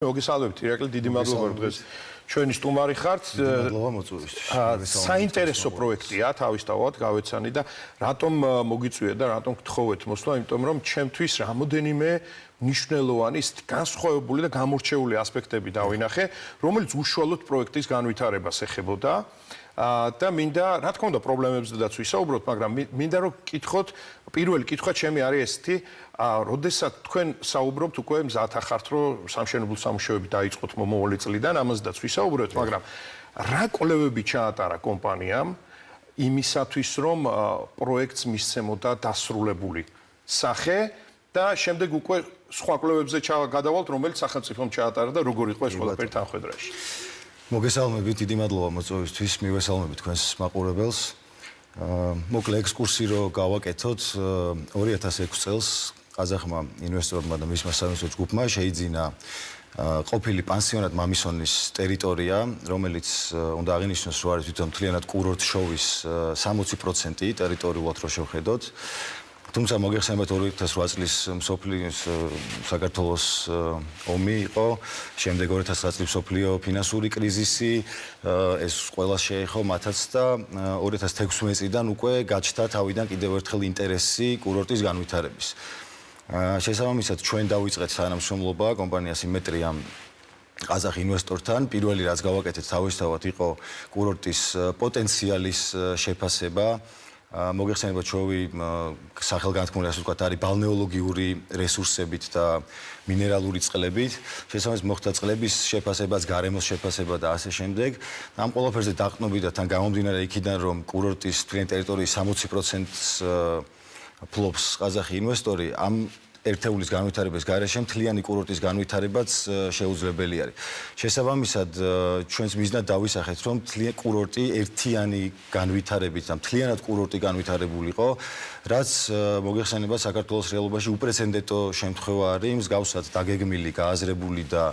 მოგესალმებით, ირაკლი, დიდი მადლობა რომ დღეს ჩვენი სტუმარი ხართ. მადლობა მოწვევისთვის. საინტერესო პროექტია თავისთავად გავეცანი და რატომ მოგიწვია და რატომ გთხოვეთ მოსვლა, იმიტომ რომ ჩემთვის რამოდენიმე მნიშვნელოვანი, განსხვავებული და გამორჩეული ასპექტები დავინახე, რომელიც უშუალოდ პროექტის განვითარებას ეხებოდა. და მინდა, რა თქმა უნდა, პრობლემებზედაც ვისაუბროთ, მაგრამ მინდა რომ გკითხოთ, პირველი კითხვა ჩემი არის ესეთი, როდესაც თქვენ საუბრობთ უკვე მზად ახართ, რომ სამშენებლო სამუშაოები დაიწყოთ მომავალი წლიდან, ამაზედაც ვისაუბროთ, მაგრამ რა კვლევები ჩაატარა კომპანიამ იმისათვის, რომ პროექტს მისცემოდა დასრულებული სახე და შემდეგ უკვე სხვა კვლევებზე გადავალთ, რომელიც სახელმწიფომ ჩაატარა და როგორ იყო ეს ყველაფერი თანხმედრაში. მოგესალმებით, დიდი მადლობა მოწვევისთვის, მივესალმებით თქვენს მაყურებელს. მოკლე ექსკურსი რო გავაკეთოთ, 2006 წელს ყაზახმა ინვესტორებმა და მისმა საინვესტო ჯგუფმა შეიძინა ყოფილი პანსიონატ მამისონის ტერიტორია, რომელიც უნდა აღინიშნოს, რომ არის თვითონ მთლიანად კურორტ შოვის 60% ტერიტორიულად რო შევხედოთ. თუმცა მოგეხსენებათ 2008 წლის მსოფლიოს საქართველოს ომი იყო, შემდეგ 2009 წლის მსოფლიო ფინანსური კრიზისი, ეს ყველა შეეხო მათაც და 2016 წლიდან უკვე გაჩნდა თავიდან კიდევ ერთხელ ინტერესი კურორტის განვითარების. შესაბამისად, ჩვენ დავიწყეთ თანამშრომლობა კომპანია სიმეტრიამ ყაზახ ინვესტორთან. პირველი რაც გავაკეთეთ თავისთავად იყო კურორტის პოტენციალის შეფასება. მოგეხსენებათ, შოვი სახელგანთქმული, ასე ვთქვათ, არის ბალნეოლოგიური რესურსებით და მინერალური წყლებით. შესაბამისად, მოხდა წყლების შეფასებაც, გარემოს შეფასება და ასე შემდეგ. ამ ყველაფერზე დაყრდნობით და თან გამომდინარე იქიდან, რომ კურორტის მთლიანი ტერიტორიის 60%-ს ფლობს ყაზახი ინვესტორი, ამ ერთეულის განვითარების გარეშე მთლიანი კურორტის განვითარებაც შეუძლებელი არის. შესაბამისად, ჩვენს მიზნად დავისახეთ, რომ მთლიანი კურორტი ერთიანი განვითარებით და მთლიანად კურორტი განვითარებულიყო, რაც მოგეხსენებათ საქართველოს რეალობაში უპრეცედენტო შემთხვევა არის, მსგავსად დაგეგმილი, გააზრებული და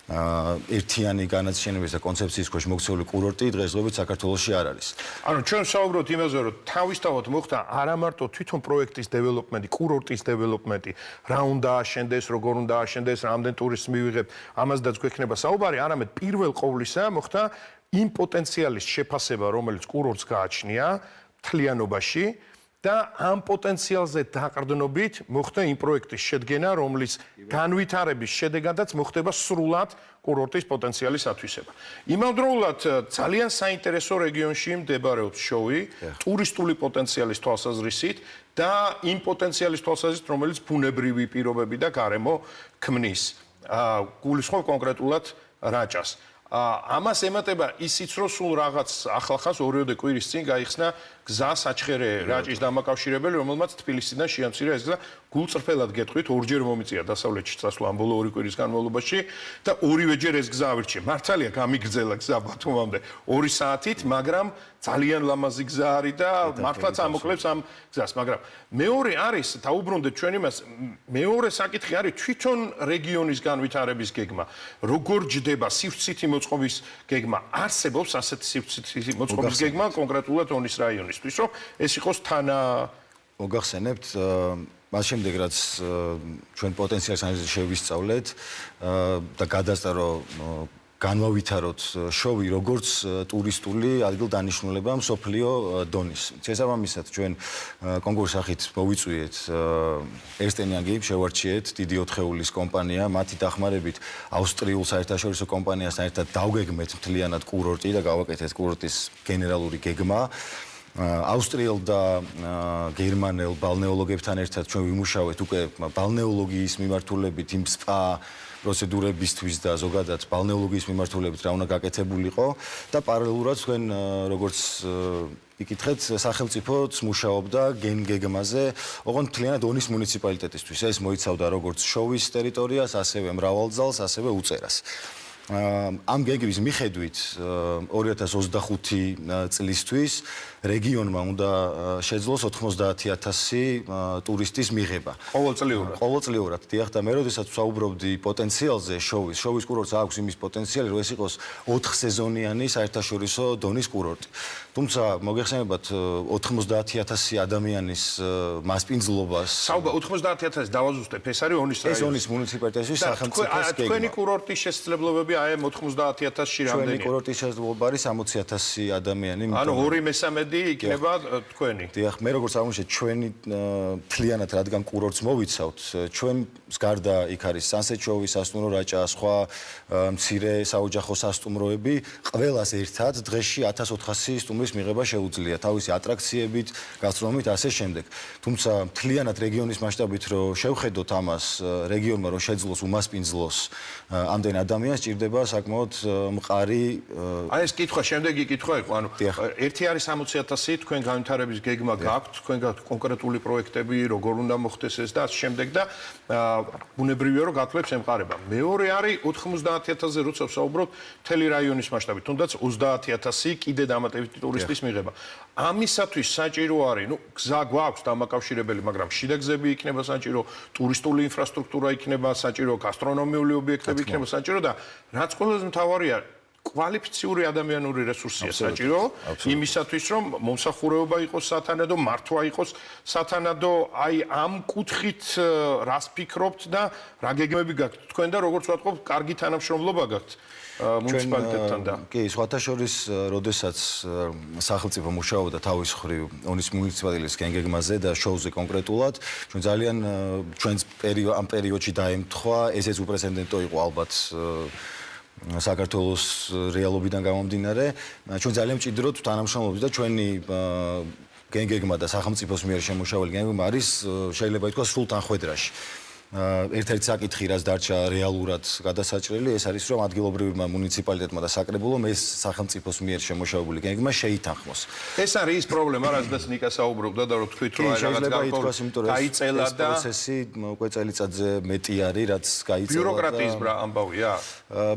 ერთიანი განაჩენების და კონცეფციის ქვეშ მოქცეული კურორტი დღესდღეობით საქართველოში არ არის. ანუ ჩვენ ვსაუბრობთ იმაზე, რომ თავისთავად მოხდა არა მარტო თვითონ პროექტის დეველოპმენტი, კურორტის დეველოპმენტი, რა უნდა აშენდეს, როგორ უნდა აშენდეს, რამდენ ტურისტს მივიღებთ, ამაზედაც გვექნება საუბარი, არამედ პირველ ყოვლისა მოხდა იმ პოტენციალის შეფასება, რომელიც კურორტს გააჩნია მთლიანობაში და ამ პოტენციალზე დაყრდნობით მოხდა იმ პროექტის შედგენა, რომლის განვითარების შედეგადაც მოხდება სრულად კურორტის პოტენციალის ათვისება. იმავდროულად ძალიან საინტერესო რეგიონში მდებარეობს შოვი, ტურისტული პოტენციალის თვალსაზრისით და იმ პოტენციალის თვალსაზრისით, რომელიც ბუნებრივი პირობები და გარემო ქმნის. გულისხმობ კონკრეტულად რაჭას. ამას ემატება ისიც, რომ სულ რაღაც ახალხანს 2 კვირის წინ გაიხსნა გზა საჩხერე რაჭის დამაკავშირებელი, რომელმაც თბილისიდან შეამცირა ეს გზა. გულწრფელად გეტყვით, ორჯერ მომიწია დასავლეთში წასვლა ამ ბოლო 2 კვირის განმავლობაში და ორივეჯერ ეს გზა ავირჩია. მართალია გამიგრძელა გზა ბათუმამდე 2 საათით, მაგრამ ძალიან ლამაზი გზა არის და მართლაც ამოკლებს ამ გზას, მაგრამ მეორე არის, დაუბრუნდეთ ჩვენ იმას, მეორე საკითხი არის თვითონ რეგიონის განვითარების გეგმა. როგორ ჯდება სივრცითი მოწყობის გეგმა? არსებობს ასეთი სივრცითი მოწყობის გეგმა კონკრეტულად ონის რაიონისთვის, რომ ეს იყოს მოგახსენებთ, მას შემდეგ რაც ჩვენ პოტენციალს შევისწავლეთ და გადასცა, რომ განვავითაროთ შოვი როგორც ტურისტული ადგილდანიშნულება მსოფლიო დონის. შესაბამისად, ჩვენ კონკურსის სახით მოვიწვიეთ ერნსტ იანგი, შევარჩიეთ დიდი 4-ეულის კომპანია, მათი დახმარებით ავსტრიულ საერთაშორისო კომპანიასთან ერთად დავგეგმეთ მთლიანად კურორტი და გავაკეთეთ კურორტის გენერალური გეგმა. ავსტრიელ და გერმანელ ბალნეოლოგებთან ერთად ჩვენ ვიმუშავეთ უკვე ბალნეოლოგიის მიმართულებით იმ სპა პროცედურებისთვის და ზოგადად ბალნეოლოგიის მიმართულებით რა უნდა გაკეთებულიყო და პარალელურად თქვენ როგორც იკითხეთ, სახელმწიფოც მუშაობდა გეგმაზე, ოღონდ მთლიანად ონის მუნიციპალიტეტისთვის. ეს მოიცავდა როგორც შოვის ტერიტორიას, ასევე მრავალძალს, ასევე უწერას. ამ გეგმის მიხედვით 2025 წლისთვის რეგიონმა უნდა შეძლოს 90,000 ტურისტის მიღება. ყოველწლიურად. დიახ, და მე როდესაც ვსაუბრობდი პოტენციალზე შოვის კურორტს აქვს იმის პოტენციალი, რომ ეს იყოს 4 სეზონიანი საერთაშორისო დონის კურორტი. თუმცა მოგეხსენებათ 90,000 ადამიანის მასპინძლობას 90,000 დავაზუსტებ, ეს არის ონის რაიონი. ეს ონის მუნიციპალიტეტის სახელმწიფოს გეგმა. თქვენი კურორტის შესაძლებლობები აი 90,000-ში ჩვენი რამდენია? კურორტის შესაძლებლობა არის 60,000 ადამიანი. ანუ 2/3 იქნება თქვენი. დიახ, მე როგორც აღმოჩნდა, ჩვენი მთლიანად რადგან კურორტს მოვიცავთ, ჩვენს გარდა იქ არის სანსეჩოვი, სასტუმრო რაჭა, სხვა მცირე საოჯახო სასტუმროები, ყველას ერთად დღეში 1400 სტუმრის მიღება შეუძლია, თავისი ატრაქციებით, გასტრონომით, ასე შემდეგ. თუმცა მთლიანად რეგიონის მასშტაბით რო შევხედოთ ამას, რეგიონმა რო შეძლოს უმასპინძლოს ამდენ ადამიანს, ჭირდება საკმაოდ მყარი აი ეს კითხვა, შემდეგი კითხვა იყო, ანუ ერთი არის 60,000, თქვენ განვითარების გეგმა გაქვთ, თქვენ გაქვთ კონკრეტული პროექტები, როგორ უნდა მოხდეს ეს და ასე შემდეგ და ბუნებრივია რომ გათვლებს ემყარება. მეორე არის 90,000-ზე როცა ვსაუბრობთ მთელი რაიონის მასშტაბით, თუნდაც 30,000 კიდე დამატებითი ტურისტის მიღება. ამისათვის საჭირო არის, გზა გვაქვს დამაკავშირებელი, მაგრამ შიდა გზები იქნება საჭირო, ტურისტული ინფრასტრუქტურა იქნება საჭირო, გასტრონომიული ობიექტები იქნება საჭირო და რაც ყველაზე მთავარია კვალიფიციური ადამიანური რესურსია საჭირო იმისათვის რომ მომსახურება იყოს სათანადო, მართვა იყოს სათანადო, აი ამ კუთხით რას ფიქრობთ და რა გეგმები გაქვთ თქვენ და როგორც ვთქვათ, კარგი თანამშრომლობა გაქვთ მუნიციპალიტეტთან და კი, სხვათა შორის, როდესაც სახელმწიფო მუშაობდა თავის მხრივ ონის მუნიციპალიტეტის გეგმაზე და შოუზე კონკრეტულად, ჩვენ ძალიან ჩვენს ამ პერიოდში დაემთხვა, ესეც უპრეცედენტო იყო ალბათ საქართველოს რეალობიდან გამომდინარე, ჩვენ ძალიან მჭიდროდ თანამშრომლობთ და ჩვენი გეგმა და სახელმწიფოს მიერ შემუშავებული გეგმა არის შეიძლება ითქვას სულ თანხვედრაში. ერთ-ერთი საკითხი, რაც დარჩა რეალურად გადასაჭრელი, ეს არის რომ ადგილობრივმა მუნიციპალიტეტმა და საკრებულომ ეს სახელმწიფოს მიერ შემუშავებული გეგმა შეითანხმოს. ეს არის ის პრობლემა, რაზეც ნიკა საუბრობდა და რომ თქვით რომ რაღაც გაიწელა და პროცესი უკვე წელიწადზე მეტი არის, რაც გაიწელა. ბიუროკრატიის ამბავია?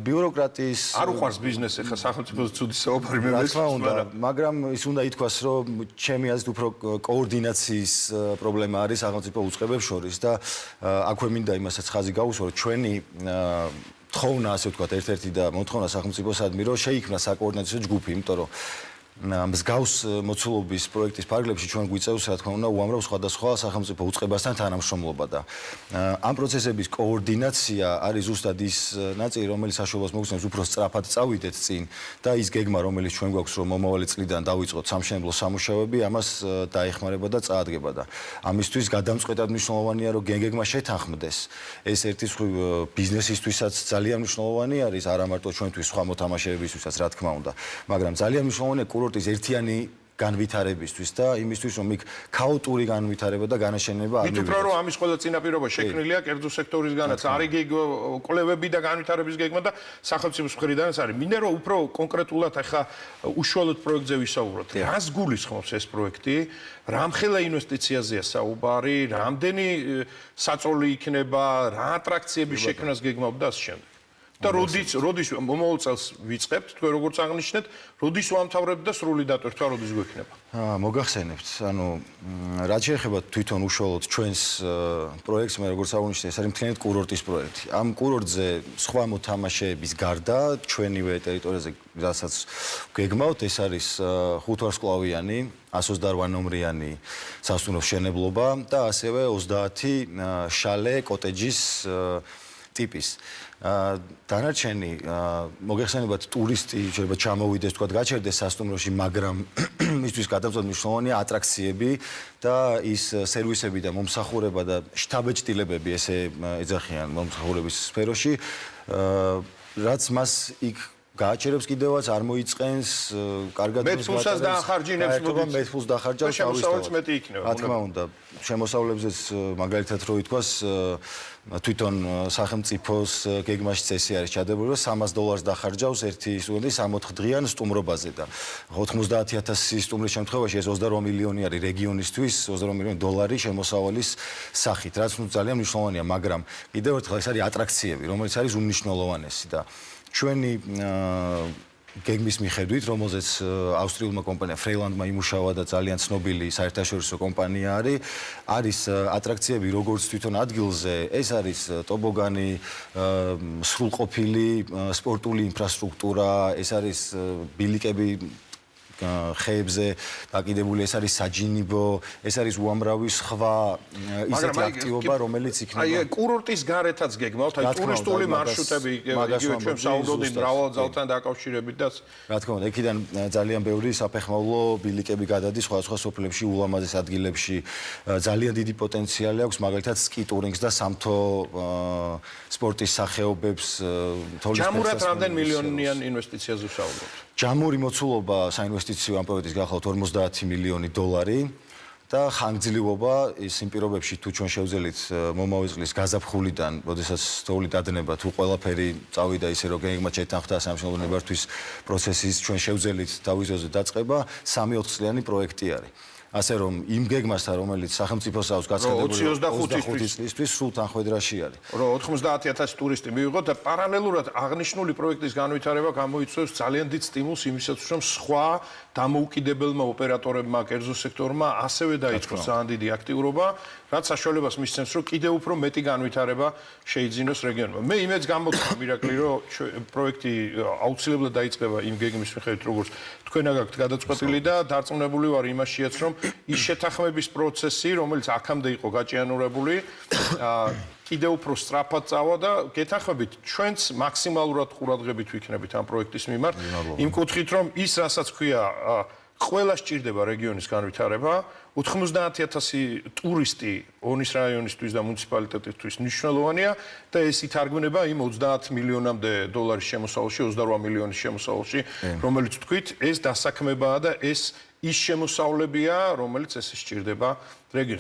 ბიუროკრატიის არ უყვარს ბიზნესი, ხა სახელმწიფოს ცუდი საუბარი მე მესმის, მაგრამ ის უნდა ითქვას, რომ ჩემი აზრით უფრო კოორდინაციის პრობლემა არის სახელმწიფო უწყებებს შორის და აქვე მინდა იმასაც ხაზი გაუსვა, რომ ჩვენი თხოვნა, ასე ვთქვათ, ერთ-ერთი და მოთხოვნა სახელმწიფოსადმი, რომ შეიქმნა საკოორდინაციო ჯგუფი, იმიტომ რომ მსგავს მოცულობის პროექტის ფარგლებში ჩვენ გვიწევს, რა თქმა უნდა, უამრავ სხვადასხვა სახელმწიფო უწყებასთან თანამშრომლობა და ამ პროცესების კოორდინაცია არის ზუსტად ის ნაწილი, რომელიც საშუალებას მოგცემს უფრო სწრაფად წავიდეთ წინ და ის გეგმა, რომელიც ჩვენ გვაქვს, რომ მომავალი წლიდან დავიწყოთ სამშენებლო სამუშაოები, ამას დაეხმარება და წაადგება და ამისთვის გადამწყვეტად მნიშვნელოვანია, რომ გეგმა შეთანხმდეს. ეს ერთი მხრივ ბიზნესისთვისაც ძალიან მნიშვნელოვანი არის, არა მარტო ჩვენთვის, სხვა მოთამაშეებისთვისაც, რა თქმა უნდა, მაგრამ ძალიან მნიშვნელოვანია კურორტის ერთიანი განვითარებისთვის და იმისთვის, რომ იქ ქაოტური განვითარება და განაშენება არ მივიდეს. მითხრა რომ ამის ყველა წინაპირობა შექმნილია კერძო სექტორისგანაც, არის კვლევები და განვითარების გეგმა და სახელმწიფოს მხრიდანაც არის. მინდა რომ უფრო კონკრეტულად ახლა უშუალოდ პროექტზე ვისაუბროთ. რას გულისხმობს ეს პროექტი? რამხელა ინვესტიციაზეა საუბარი, რამდენი საწოლი იქნება, რა ატრაქციების შექმნას გეგმავთ და ასე შემდეგ. და როდის მომავალ წელს ვიწყებთ, თქვენ როგორც აღნიშნეთ, როდის ვამთავრებთ და სრული დატვირთვა როდის გვექნება? მოგახსენებთ, ანუ რაც შეეხება თვითონ უშუალოდ ჩვენს პროექტს, მე როგორც აღნიშნე, ეს არის მთლიანად კურორტის პროექტი. ამ კურორტზე სხვა მოთამაშეების გარდა ჩვენივე ტერიტორიაზე, რასაც გეგმავთ, ეს არის 5 ვარსკვლავიანი, 128 ნომრიანი სასტუმრო მშენებლობა და ასევე 30 შალე კოტეჯის ტიპის. დანარჩენი მოგეხსენებათ ტურისტი შეიძლება ჩამოვიდეს, თქვა გაჩერდეს სასტუმროში, მაგრამ მისთვის გადამწყვეტ მნიშვნელოვანია ატრაქციები და ის სერვისები და მომსახურება და შთაბეჭდილებები ესე ეძახიან მომსახურების სფეროში, რაც მას იქ გააჩერებს კიდევაც არ მოიწყენს კარგად მეტფულსაც დაახარჯინებს მეტფულს დაახარჯავს შემოსავალიც მეტი იქნება. რა თქმა უნდა, შემოსავლებზეც მაგალითად რო ითქვას თვითონ სახელმწიფოს გეგმაში წესი არის ჩადებული, რომ $300 დახარჯავს ერთი სტუდენტი 64 დღიან სტუმრობაზე და 90,000 სტუმრის შემთხვევაში ეს 28 მილიონი არის რეგიონისთვის, 28 მილიონი დოლარი შემოსავალის სახით, რაც ძალიან მნიშვნელოვანია, მაგრამ კიდევ ერთხელ ეს არის ატრაქციები, რომელიც არის უმნიშვნელოვანესი და ჩვენი გეგმის მიხედვით, რომელზეც ავსტრიულმა კომპანიამ Freylandმა იმუშავა და ძალიან ცნობილი საერთაშორისო კომპანია არის ატრაქციები როგორც თვითონ ადგილზე, ეს არის ტობოგანი, სრულყოფილი სპორტული ინფრასტრუქტურა, ეს არის ბილიკები ხეებზე დაკიდებული, ეს არის საჯინიბო, ეს არის უამრავი სხვა ისეთი აქტივობა, რომელიც იქნება. აი, კურორტის გარეთაც გეგმავთ, აი ტურისტული მარშრუტები, იგივე ჩვენ საუბრობთ მრავალ ძალთან დაკავშირებით და რა თქმა უნდა, იქიდან ძალიან ბევრი საფეხმავლო ბილიკები გადადის სხვადასხვა სოფლებში, ულამაზეს ადგილებში, ძალიან დიდი პოტენციალი აქვს, მაგალითად სკი ტურინგს და სამთო სპორტის სახეობებს თოვლის ჯამურად რამდენ მილიონიან ინვესტიციაზე ვსაუბრობთ? ჯამური მოცულობა საინვესტიციო ამ პროექტის გახლავთ $50 მილიონი და ხანგრძლივობა ის იმ პირობებში თუ ჩვენ შევძელით მომავალი წლის გაზაფხულიდან, როდესაც თოვლი დადნება, თუ ყველაფერი წავიდა ისე რომ გეგმა შეთანხმდა სამშობლო ნებართვის პროცესის ჩვენ შევძელით თავისოზე დაწყება 3-4 წლიანი პროექტი არის. ასე რომ იმ გეგმასთან, რომელიც სახელმწიფოს აქვს გაცხადებული 25 წლისთვის სულ თანხმედრაში არის. რომ 90,000 ტურისტი მივიღოთ და პარალელურად აღნიშნული პროექტის განვითარება გამოიწვევს ძალიან დიდ სტიმულს იმისათვის, რომ სხვა დამოუკიდებელმა ოპერატორებმა, კერძო სექტორმა ასევე დაიწყოს ძალიან დიდი აქტიურობა, რაც საშუალებას მისცემს, რომ კიდევ უფრო მეტი განვითარება შეიძინოს რეგიონმა. მე იმედს გამოვხდი, მირაკლი, რომ პროექტი აუცილებლად დაიწყება იმ გეგმის მიხედვით, როგორც თქვენ აგაქვთ გადაწყვეტილი და დარწმუნებული ვარ იმაშიაც, რომ ის შეთანხმების პროცესი, რომელიც აქამდე იყო გაჭიანურებული, კიდევ უფრო სწრაფად წავა და გეთანხმებით, ჩვენც მაქსიმალურად ყურადღებით ვიქნებით ამ პროექტის მიმართ, იმ კუთხით, რომ ის, რასაც ქვია, ყველა სჭირდება რეგიონის განვითარება, 90,000 ტურისტი ონის რაიონისთვის და მუნიციპალიტეტისთვის მნიშვნელოვანია და ეს ითარგმნება იმ 30 მილიონამდე დოლარის შემოსავალში, 28 მილიონის შემოსავალში, რომელიც თქვით, ეს დასაქმებაა და ეს ის შემოსავლებია, რომელიც ეს სჭირდება რეგიონს.